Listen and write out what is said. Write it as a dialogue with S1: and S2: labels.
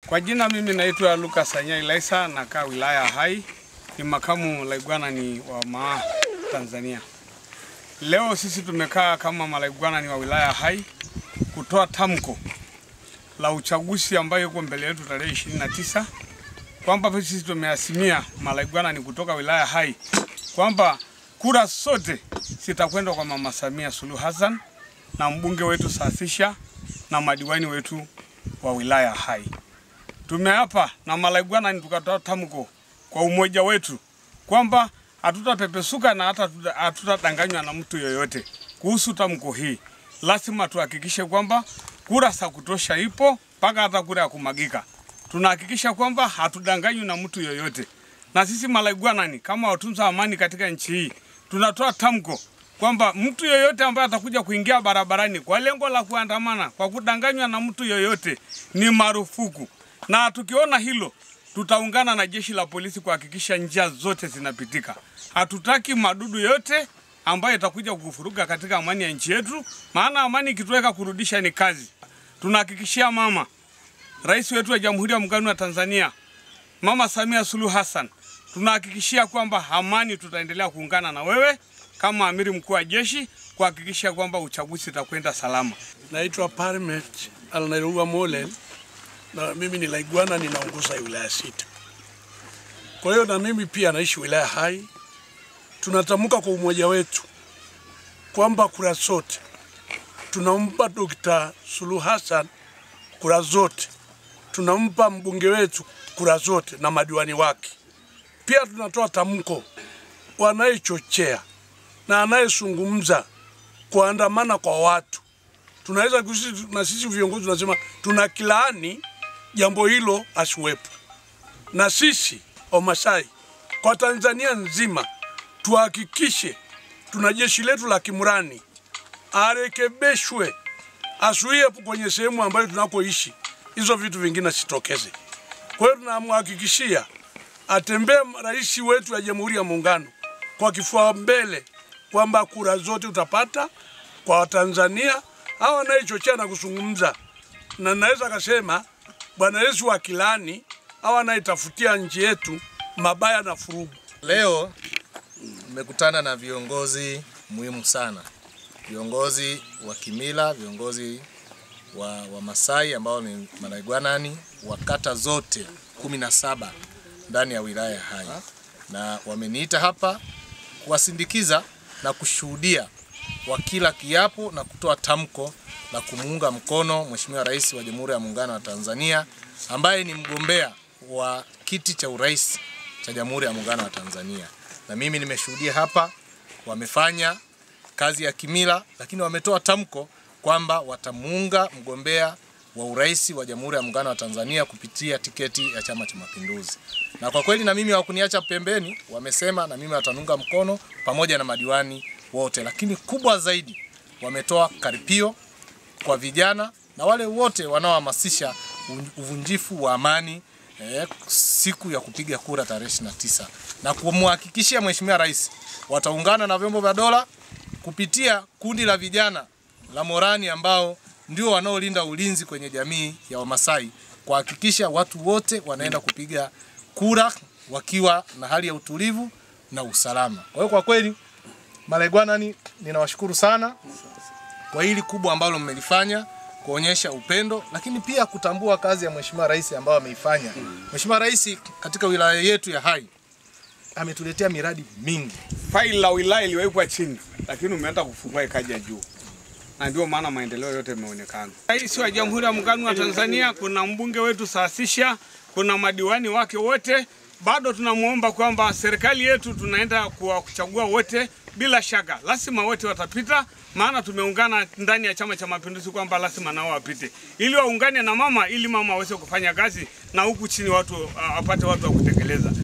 S1: Kwa jina mimi naitwa Lucas Anyai Laisa, nakaa wilaya Hai, ni makamu malaigwanani wa Maa Tanzania. Leo sisi tumekaa kama malaigwanani wa wilaya Hai kutoa tamko la uchaguzi ambayo yuko mbele yetu tarehe 29, kwamba sisi tumeasimia malaigwanani kutoka wilaya Hai kwamba kura zote zitakwenda kwa Mama Samia Suluhu Hassan na mbunge wetu Safisha na madiwani wetu wa wilaya Hai. Tumeapa na malaigwanani tukatoa tamko kwa umoja wetu kwamba hatutapepesuka na hatutadanganywa na mtu yoyote kuhusu tamko hii. Lazima tuhakikishe kwamba kura za kutosha ipo mpaka hata kura ya kumagika. Tunahakikisha kwamba hatudanganywi na mtu yoyote. Na sisi malaigwanani kama watunza amani katika nchi hii tunatoa tamko kwamba mtu yoyote ambaye atakuja kuingia barabarani kwa lengo la kuandamana kwa kudanganywa na mtu yoyote ni marufuku. Na tukiona hilo tutaungana na jeshi la polisi kuhakikisha njia zote zinapitika. Hatutaki madudu yote ambayo itakuja kufuruga katika amani ya nchi yetu, maana amani ikituweka kurudisha ni kazi. Tunahakikishia mama Rais wetu wa Jamhuri ya Muungano wa Tanzania, Mama Samia Suluhu Hassan, tunahakikishia kwamba amani tutaendelea kuungana na wewe kama amiri mkuu wa jeshi kuhakikisha kwamba uchaguzi utakwenda salama.
S2: Naitwa Parmet Alnairuwa Molen na mimi ni laigwana, ninaongoza wilaya 6. Kwa hiyo na mimi pia naishi wilaya Hai. Tunatamka kwa umoja wetu kwamba kura zote tunampa Dr. Suluhu Hassan, kura zote tunampa mbunge wetu, kura zote na madiwani wake. Pia tunatoa tamko wanayechochea na anayezungumza kuandamana kwa watu. Tunaweza na sisi viongozi tunasema tunakilaani jambo hilo asiwepo. Na sisi Wamasai kwa Tanzania nzima tuhakikishe tuna jeshi letu la Kimurani arekebishwe, asuie kwenye sehemu ambayo tunakoishi hizo vitu vingine sitokeze. Kwa hiyo tunamhakikishia atembee rais wetu wa Jamhuri ya Muungano kwa kifua mbele kwamba kura zote utapata kwa Tanzania. Hawa anayechochea na kuzungumza na naweza kusema Bwana Yesu wa kilani hawa anayetafutia nchi yetu mabaya na furugu.
S3: Leo nimekutana na viongozi muhimu sana, viongozi wa kimila, viongozi wa Masai ambao ni malaigwanani wa kata zote 17 ndani ya wilaya Hai, na wameniita hapa kuwasindikiza na kushuhudia wakila kiapo na kutoa tamko la kumuunga mkono Mheshimiwa Rais wa Jamhuri ya Muungano wa Tanzania ambaye ni mgombea wa kiti cha urais cha Jamhuri ya Muungano wa Tanzania. Na mimi nimeshuhudia hapa wamefanya kazi ya kimila, lakini wametoa tamko kwamba watamuunga mgombea wa urais wa Jamhuri ya Muungano wa Tanzania kupitia tiketi ya Chama cha Mapinduzi. Na kwa kweli na mimi hawakuniacha pembeni, wamesema na mimi watanunga mkono pamoja na madiwani wote. Lakini kubwa zaidi wametoa karipio kwa vijana na wale wote wanaohamasisha uvunjifu wa amani siku ya kupiga kura tarehe 29, na kumhakikishia Mheshimiwa Rais wataungana na vyombo vya dola kupitia kundi la vijana la Morani ambao ndio wanaolinda ulinzi kwenye jamii ya Wamasai kuhakikisha watu wote wanaenda kupiga kura wakiwa na hali ya utulivu na usalama. Kwa hiyo kwa kweli malaigwanani ninawashukuru sana kwa hili kubwa ambalo mmelifanya kuonyesha upendo, lakini pia kutambua kazi ya Mheshimiwa Rais ambao ameifanya. Mheshimiwa Rais katika wilaya yetu ya Hai ametuletea miradi mingi.
S1: Faili la wilaya iliwekwa chini lakini umeenda kufungua ikaja juu. Na ndio maana maendeleo yote yameonekana. Rais wa Jamhuri ya Muungano wa Tanzania, kuna mbunge wetu Safisha, kuna madiwani wake wote. Bado tunamuomba kwamba serikali yetu tunaenda kuchagua wote, bila shaka lazima wote watapita, maana tumeungana ndani ya Chama cha Mapinduzi kwamba lazima nao wapite ili waungane na mama, ili mama aweze kufanya kazi na huku chini watu apate watu wa kutekeleza.